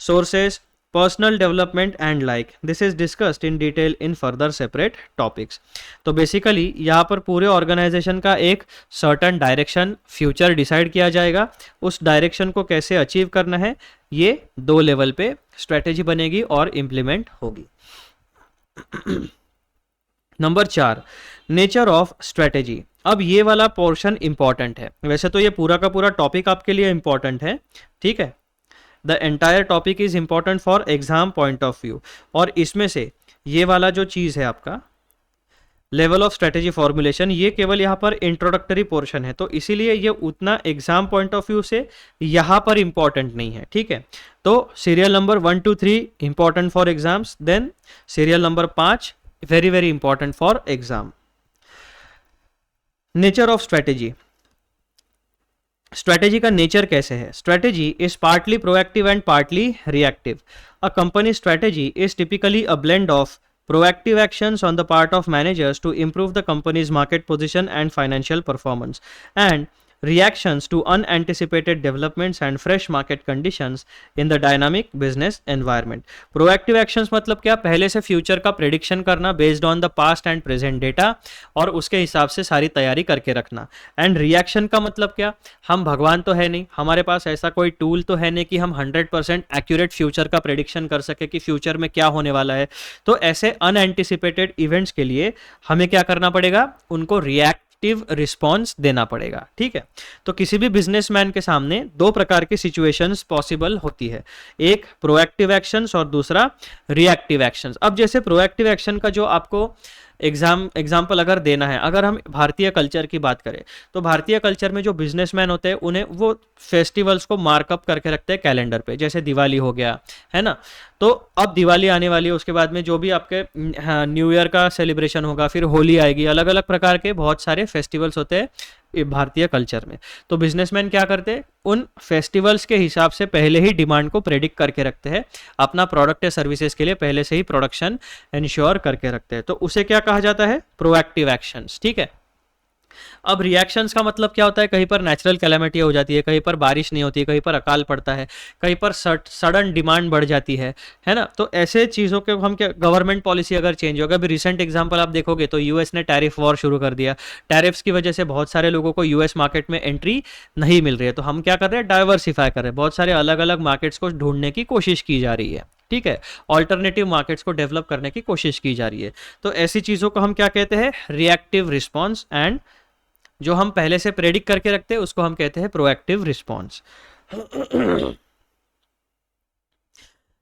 sources, personal development and like. This is discussed in detail in further separate topics. तो बेसिकली यहाँ पर पूरे ऑर्गेनाइजेशन का एक सर्टन डायरेक्शन, फ्यूचर डिसाइड किया जाएगा। उस डायरेक्शन को कैसे अचीव करना है, ये 2 लेवल पे स्ट्रेटेजी बनेगी और इम्प्लीमेंट होगी। Number 4, nature of strategy. अब ये वाला पोर्शन इंपॉर्टेंट है। वैसे तो ये पूरा का पूरा टॉपिक आपके लिए इंपॉर्टेंट है, ठीक है, the entire topic is important for exam point of view. और इसमें से ये वाला जो चीज़ है आपका लेवल ऑफ स्ट्रेटेजी फॉर्मुलेशन, ये केवल यहाँ पर इंट्रोडक्टरी पोर्शन है, तो इसीलिए ये उतना एग्जाम पॉइंट ऑफ व्यू से यहाँ पर इंपॉर्टेंट नहीं है, ठीक है। तो serial number 1 to 3 important for exams, then serial number 5 very very important for exam. Nature of strategy. Strategy का नेचर कैसे है? Strategy is partly proactive and partly reactive. A company strategy is typically a blend of proactive actions on the part of managers to improve the company's market position and financial performance, and reactions to unanticipated developments and fresh market conditions in the dynamic business environment. Proactive actions मतलब क्या? पहले से फ्यूचर का प्रेडिक्शन करना based on the past and present data और उसके हिसाब से सारी तैयारी करके रखना। एंड रिएक्शन का मतलब क्या? हम भगवान तो है नहीं, हमारे पास ऐसा कोई टूल तो है नहीं कि हम 100% एक्यूरेट फ्यूचर का प्रेडिक्शन कर सके कि फ्यूचर में क्या होने वाला है। तो ऐसे अनएंटिसिपेटेड इवेंट्स के लिए हमें क्या करना पड़ेगा? उनको रिस्पॉन्स देना पड़ेगा, ठीक है। तो किसी भी बिजनेसमैन के सामने 2 प्रकार की सिचुएशंस पॉसिबल होती है, एक प्रोएक्टिव एक्शंस और दूसरा रिएक्टिव एक्शंस। अब जैसे प्रोएक्टिव एक्शन का जो आपको एग्जाम्पल अगर देना है, अगर हम भारतीय कल्चर की बात करें तो भारतीय कल्चर में जो बिजनेसमैन होते हैं उन्हें वो फेस्टिवल्स को मार्कअप करके रखते हैं कैलेंडर पे, जैसे दिवाली हो गया, है ना। तो अब दिवाली आने वाली है, उसके बाद में जो भी आपके न्यू ईयर का सेलिब्रेशन होगा, फिर होली आएगी, अलग अलग प्रकार के बहुत सारे फेस्टिवल्स होते हैं भारतीय कल्चर में। तो बिजनेसमैन क्या करते हैं? उन फेस्टिवल्स के हिसाब से पहले ही डिमांड को प्रेडिक्ट करके रखते हैं, अपना प्रोडक्ट या सर्विसेज के लिए पहले से ही प्रोडक्शन इंश्योर करके रखते हैं। तो उसे क्या कहा जाता है? प्रोएक्टिव एक्शंस, ठीक है। अब रिएक्शंस का मतलब क्या होता है? कहीं पर नेचुरल कैलेमिटी हो जाती है, कहीं पर बारिश नहीं होती है, कहीं पर अकाल पड़ता है, कहीं पर सडन डिमांड बढ़ जाती है ना। तो ऐसे चीज़ों के हम क्या, गवर्नमेंट पॉलिसी अगर चेंज होगा, अभी रिसेंट एग्जांपल आप देखोगे तो यूएस ने टैरिफ वॉर शुरू कर दिया। टैरिफ्स की वजह से बहुत सारे लोगों को यूएस मार्केट में एंट्री नहीं मिल रही है। तो हम क्या कर रहे हैं? डाइवर्सिफाई कर रहे हैं, बहुत सारे अलग अलग मार्केट्स को ढूंढने की कोशिश की जा रही है, ठीक है। ऑल्टरनेटिव मार्केट्स को डेवलप करने की कोशिश की जा रही है। तो ऐसी चीज़ों को हम क्या कहते हैं? Reactive response. एंड जो हम पहले से प्रेडिक्ट करके रखते हैं उसको हम कहते हैं proactive response.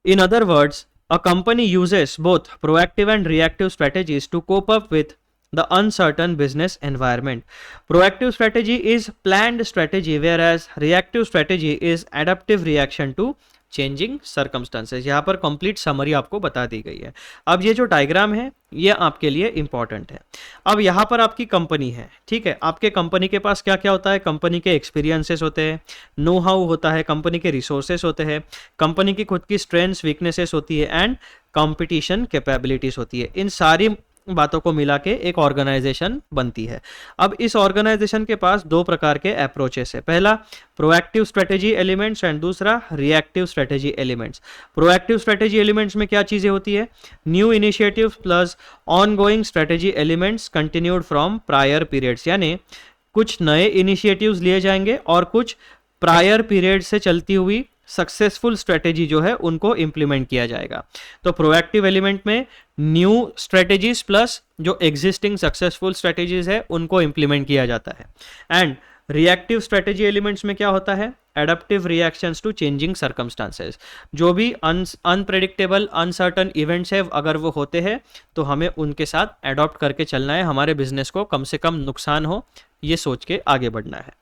In other words, a company uses both proactive and reactive strategies to cope up with the uncertain business environment. Proactive strategy is planned strategy, whereas reactive strategy is adaptive reaction to changing circumstances. यहाँ पर कंप्लीट समरी आपको बता दी गई है। अब ये जो डायग्राम है ये आपके लिए इंपॉर्टेंट है। अब यहाँ पर आपकी कंपनी है, ठीक है, आपके कंपनी के पास क्या क्या होता है, कंपनी के एक्सपीरियंसेस होते हैं, नो हाउ होता है, कंपनी के रिसोर्सेस होते हैं, कंपनी की खुद की स्ट्रेंथ्स वीकनेसेस होती है एंड कंपटीशन कैपेबिलिटीज होती है। इन सारी बातों को मिला के एक ऑर्गेनाइजेशन बनती है। अब इस ऑर्गेनाइजेशन के पास दो प्रकार के अप्रोचेस है, पहला प्रोएक्टिव स्ट्रेटेजी एलिमेंट्स एंड दूसरा reactive strategy elements. Proactive strategy elements में क्या चीजें होती है, new initiative plus ongoing strategy elements continued from prior periods, यानी कुछ नए इनिशिएटिव्स लिए जाएंगे और कुछ प्रायर पीरियड से चलती हुई सक्सेसफुल स्ट्रेटेजी जो है उनको इंप्लीमेंट किया जाएगा। तो प्रोएक्टिव एलिमेंट में न्यू स्ट्रेटेजीज प्लस जो एग्जिस्टिंग सक्सेसफुल स्ट्रेटेजीज है उनको इंप्लीमेंट किया जाता है। एंड रिएक्टिव स्ट्रेटेजी एलिमेंट्स में क्या होता है, adaptive reactions to changing circumstances. जो भी अनप्रेडिक्टेबल अनसर्टन इवेंट्स है अगर वो होते हैं तो हमें उनके साथ एडॉप्ट करके चलना है, हमारे बिजनेस को कम से कम नुकसान हो ये सोच के आगे बढ़ना है।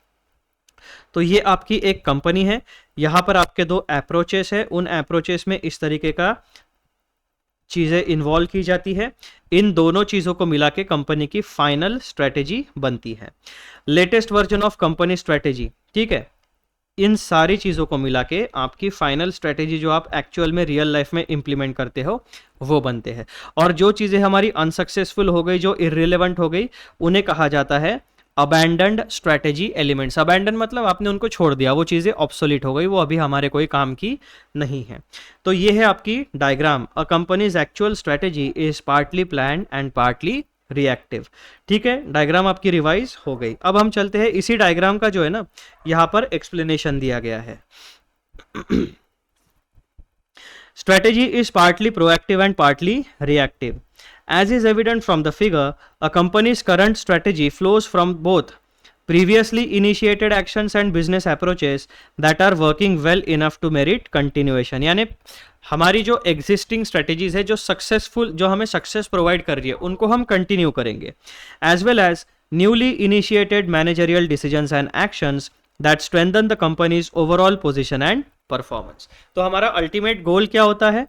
तो ये आपकी एक कंपनी है, यहाँ पर आपके दो अप्रोचेस है, उन अप्रोचेस में इस तरीके का चीजें इन्वॉल्व की जाती है। इन दोनों चीजों को मिला के कंपनी की फाइनल स्ट्रेटेजी बनती है, latest version of company strategy, ठीक है। इन सारी चीजों को मिला के आपकी फाइनल स्ट्रेटेजी जो आप एक्चुअल में रियल लाइफ में इंप्लीमेंट करते हो वो बनते हैं। और जो चीजें हमारी अनसक्सेसफुल हो गई, जो इररिलेवेंट हो गई, उन्हें कहा जाता है अबैंडन्ड स्ट्रेटेजी एलिमेंट्स। अबैंडन मतलब आपने उनको छोड़ दिया, वो चीज़ें ऑब्सोलीट हो गई, वो अभी हमारे कोई काम की नहीं है। तो ये है आपकी diagram, a companies actual strategy is partly plan and partly reactive, ठीक है। डायग्राम आपकी रिवाइज हो गई। अब हम चलते हैं इसी डायग्राम का जो है ना यहाँ पर एक्सप्लेनेशन दिया गया है। Strategy is partly proactive and partly reactive. As is evident from the figure, a company's current strategy flows from both previously initiated actions and business approaches that are working well enough to merit continuation. यानी हमारी जो एग्जिस्टिंग स्ट्रेटेजीज है, जो सक्सेसफुल, जो हमें सक्सेस प्रोवाइड कर रही है, उनको हम कंटिन्यू करेंगे, as well as newly initiated managerial decisions and actions that strengthen the company's overall position and performance. तो हमारा अल्टीमेट गोल क्या होता है?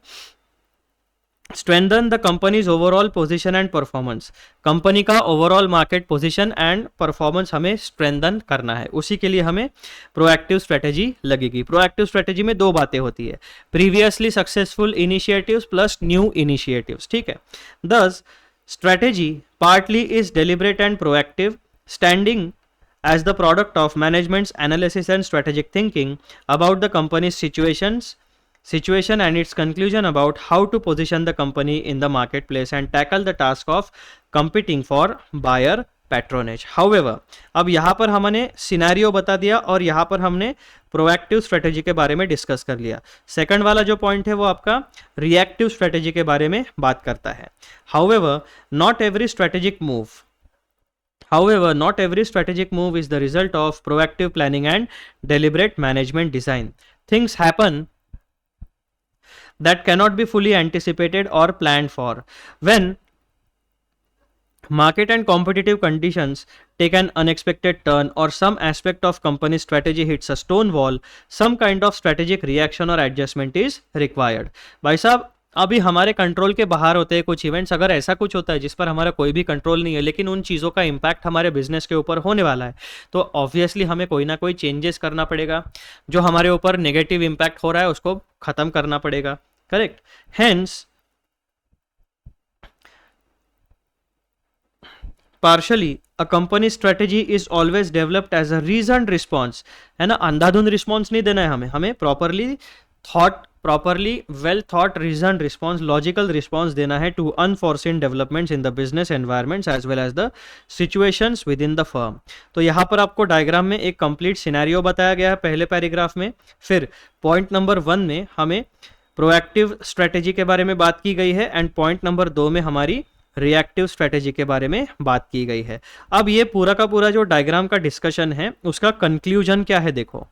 Strengthen the company's overall position and performance. Company का overall market position and performance हमें स्ट्रेंथन करना है, उसी के लिए हमें प्रोएक्टिव स्ट्रेटेजी लगेगी. प्रोएक्टिव स्ट्रेटेजी में दो बातें होती है, previously successful initiatives plus new initiatives, ठीक है. This strategy partly is deliberate and proactive, standing as the product of management's analysis and strategic thinking about the company's situation and its conclusion about how to position the company in the marketplace and tackle the task of competing for buyer patronage. However, अब यहाँ पर हमने सिनेरियो बता दिया और यहाँ पर हमने प्रोएक्टिव स्ट्रेटेजी के बारे में डिस्कस कर लिया. सेकंड वाला जो पॉइंट है वो आपका रिएक्टिव स्ट्रेटेजी के बारे में बात करता है. However, not every strategic move is the result of proactive planning and deliberate management design. Things happen that cannot be fully anticipated or planned for. When market and competitive conditions take an unexpected turn or some aspect of company strategy hits a stone wall, some kind of strategic reaction or adjustment is required. भाई साहब, अभी हमारे कंट्रोल के बाहर होते हैं कुछ इवेंट्स. अगर ऐसा कुछ होता है जिस पर हमारा कोई भी कंट्रोल नहीं है, लेकिन उन चीज़ों का इम्पैक्ट हमारे बिजनेस के ऊपर होने वाला है, तो ऑब्वियसली हमें कोई ना कोई चेंजेस करना पड़ेगा. जो हमारे ऊपर नेगेटिव इम्पैक्ट हो रहा है उसको खत्म करना पड़ेगा. Correct. Hence partially a company strategy is always developed as a reasoned response. है ना, अंधाधुंध रिस्पॉन्स नहीं देना है हमें properly well thought reason response, logical response देना है to unforeseen developments in the business environments as well as the situations within the firm. तो यहाँ पर आपको डायग्राम में एक कंप्लीट सिनेरियो बताया गया है पहले पैराग्राफ में. फिर पॉइंट नंबर 1 में हमें प्रोएक्टिव स्ट्रेटेजी के बारे में बात की गई है एंड पॉइंट नंबर 2 में हमारी रिएक्टिव स्ट्रेटेजी के बारे में बात की गई है. अब ये पूरा का पूरा जो डायग्राम का डिस्कशन है उसका कंक्लूजन क्या है देखो.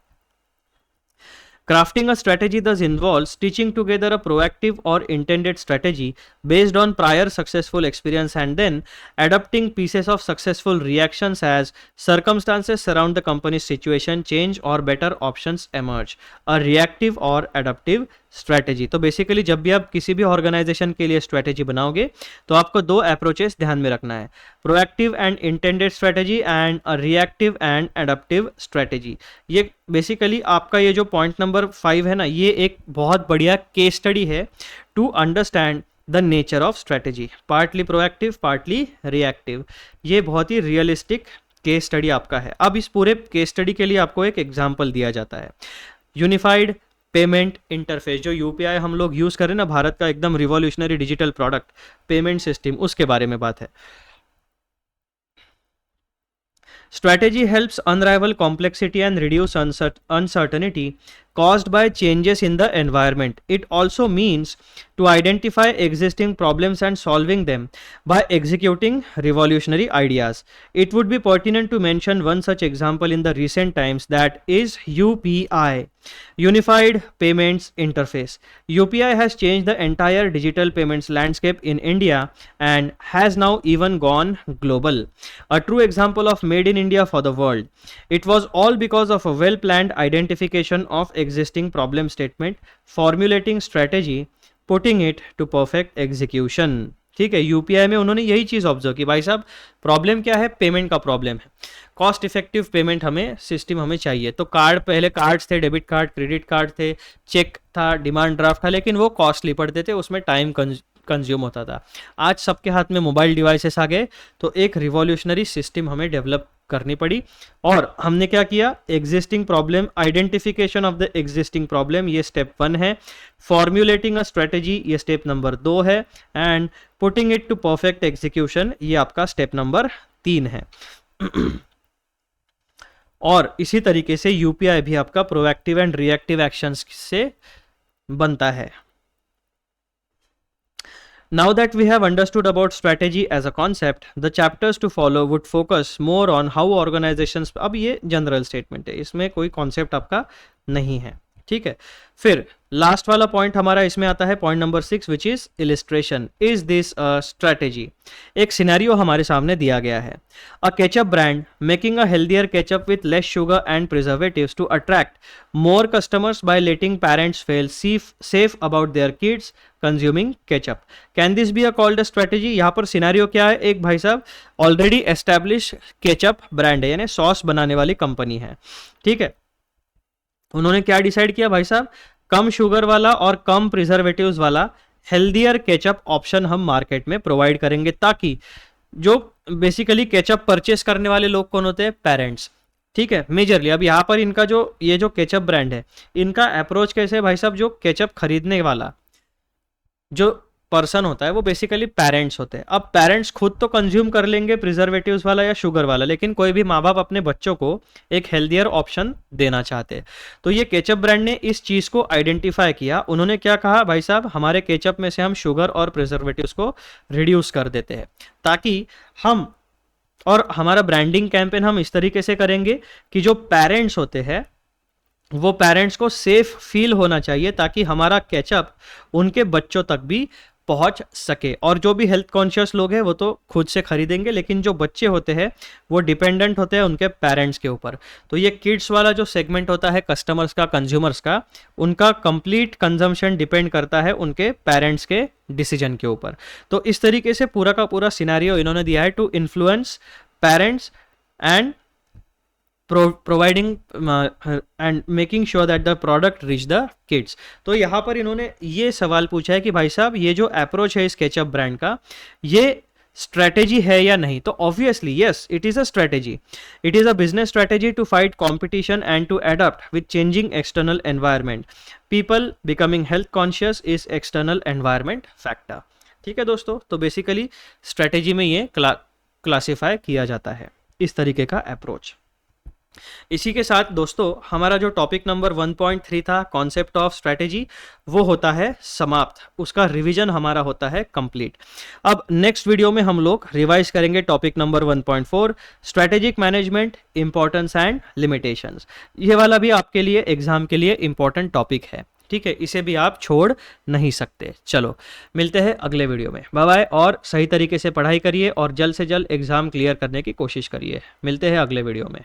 Crafting a strategy thus involves stitching together a proactive or intended strategy based on prior successful experience and then adapting pieces of successful reactions as circumstances around the company's situation change or better options emerge. A reactive और adaptive स्ट्रैटेजी। तो बेसिकली जब भी आप किसी भी ऑर्गेनाइजेशन के लिए स्ट्रैटेजी बनाओगे तो आपको दो अप्रोचेस ध्यान में रखना है, proactive and intended strategy and reactive and adaptive strategy. ये बेसिकली आपका ये जो पॉइंट नंबर 5 है ना, ये एक बहुत बढ़िया केस स्टडी है to understand the nature of strategy, partly proactive partly reactive. ये बहुत ही रियलिस्टिक केस स्टडी आपका है। अब इस पूरे केस स्टडी के लिए आपको एक एग्जाम्पल दिया जाता है, यूनिफाइड पेमेंट इंटरफेस, जो यूपीआई हम लोग यूज करें ना, भारत का एकदम revolutionary digital product payment system, उसके बारे में बात है। Strategy helps unravel complexity and reduce uncertainty caused by changes in the environment. It also means to identify existing problems and solving them by executing revolutionary ideas. It would be pertinent to mention one such example in the recent times, that is UPI, Unified Payments Interface. UPI has changed the entire digital payments landscape in India and has now even gone global. A true example of made in India for the world. It was all because of a well-planned identification of existing problem statement, formulating strategy, putting it to perfect execution. ठीक है, यूपीआई में उन्होंने यही चीज़ ऑब्जर्व की, भाई साहब प्रॉब्लम क्या है, पेमेंट का प्रॉब्लम है, कॉस्ट इफेक्टिव पेमेंट हमें सिस्टम हमें चाहिए। तो कार्ड, पहले कार्ड्स थे, डेबिट कार्ड, क्रेडिट कार्ड थे, चेक था, डिमांड ड्राफ्ट था, लेकिन वो कॉस्टली पड़ते थे, उसमें टाइम कंज्यूम होता था। आज सबके हाथ में मोबाइल डिवाइसेस आ गए, तो एक रिवॉल्यूशनरी सिस्टम हमें डेवलप करनी पड़ी। और हमने क्या किया, existing problem, identification of the existing problem, ये स्टेप 1 है, फॉर्म्युलेटिंग अ स्ट्रेटेजी, ये स्टेप नंबर 2 है, and putting it to perfect execution, ये आपका स्टेप नंबर 3 है। और इसी तरीके से यूपीआई भी आपका प्रोएक्टिव एंड रिएक्टिव एक्शंस से बनता है। Now that we have understood about strategy as a concept, the chapters to follow would focus more on how organizations, अब ये जनरल स्टेटमेंट है, इसमें कोई कॉन्सेप्ट आपका नहीं है, ठीक है। फिर लास्ट वाला पॉइंट हमारा इसमें आता है, point number 6, which is illustration. Is this a strategy? एक सिनेरियो हमारे सामने दिया गया है, a ketchup brand making a healthier ketchup with less sugar and preservatives to attract more customers by letting parents feel safe about their kids consuming ketchup. Can this be called a strategy? यहाँ पर सिनेरियो क्या है, एक भाई साहब ऑलरेडी एस्टैब्लिश केचअप ब्रांड है, यानी सॉस बनाने वाली कंपनी है, ठीक है। उन्होंने क्या डिसाइड किया भाई साहब, कम शुगर वाला और कम प्रिजर्वेटिव्स वाला हेल्दियर केचअप ऑप्शन हम मार्केट में प्रोवाइड करेंगे, ताकि जो बेसिकली केचअप परचेस करने वाले लोग कौन होते हैं, पेरेंट्स, ठीक है, मेजरली। अब यहाँ पर इनका जो ये जो केचअप ब्रांड है, इनका अप्रोच कैसे है भाई साहब, जो केचअप खरीदने वाला जो पर्सन होता है वो बेसिकली पेरेंट्स होते हैं। अब पेरेंट्स खुद तो कंज्यूम कर लेंगे प्रिजर्वेटिव्स वाला या शुगर वाला, लेकिन कोई भी माँ बाप अपने बच्चों को एक हेल्दियर ऑप्शन देना चाहते हैं। तो ये केचअप ब्रांड ने इस चीज़ को आइडेंटिफाई किया, उन्होंने क्या कहा, भाई साहब हमारे केचअप में से हम शुगर और प्रिजर्वेटिव्स को रिड्यूस कर देते हैं, ताकि हम, और हमारा ब्रांडिंग कैंपेन हम इस तरीके से करेंगे कि जो पेरेंट्स होते हैं वो पेरेंट्स को सेफ फील होना चाहिए, ताकि हमारा केचअप उनके बच्चों तक भी पहुंच सके। और जो भी हेल्थ कॉन्शियस लोग हैं वो तो खुद से खरीदेंगे, लेकिन जो बच्चे होते हैं वो डिपेंडेंट होते हैं उनके पेरेंट्स के ऊपर। तो ये किड्स वाला जो सेगमेंट होता है कस्टमर्स का, कंज्यूमर्स का, उनका कंप्लीट कंजम्पशन डिपेंड करता है उनके पेरेंट्स के डिसीजन के ऊपर। तो इस तरीके से पूरा का पूरा सिनेरियो इन्होंने दिया है to influence parents and providing and making sure that the product reach the kids. तो यहाँ पर इन्होंने ये सवाल पूछा है कि भाई साहब ये जो अप्रोच है इस केचअप ब्रांड का, ये स्ट्रेटेजी है या नहीं? तो obviously yes, it is a strategy. It is a business strategy to fight competition and to adopt with changing external environment. People becoming health conscious is external environment factor. ठीक है दोस्तों, तो बेसिकली स्ट्रेटेजी में ये क्लासिफाई किया जाता है, इस तरीके का अप्रोच। इसी के साथ दोस्तों हमारा जो टॉपिक नंबर 1.3 था कॉन्सेप्ट ऑफ स्ट्रैटेजी, वो होता है समाप्त, उसका रिवीजन हमारा होता है कंप्लीट। अब नेक्स्ट वीडियो में हम लोग रिवाइज करेंगे topic number 1.4 strategic management importance and limitations. ये वाला भी आपके लिए एग्जाम के लिए इंपॉर्टेंट टॉपिक है, ठीक है, इसे भी आप छोड़ नहीं सकते। चलो मिलते हैं अगले वीडियो में, बाय बाय। और सही तरीके से पढ़ाई करिए और जल्द से जल्द एग्जाम क्लियर करने की कोशिश करिए। मिलते हैं अगले वीडियो में।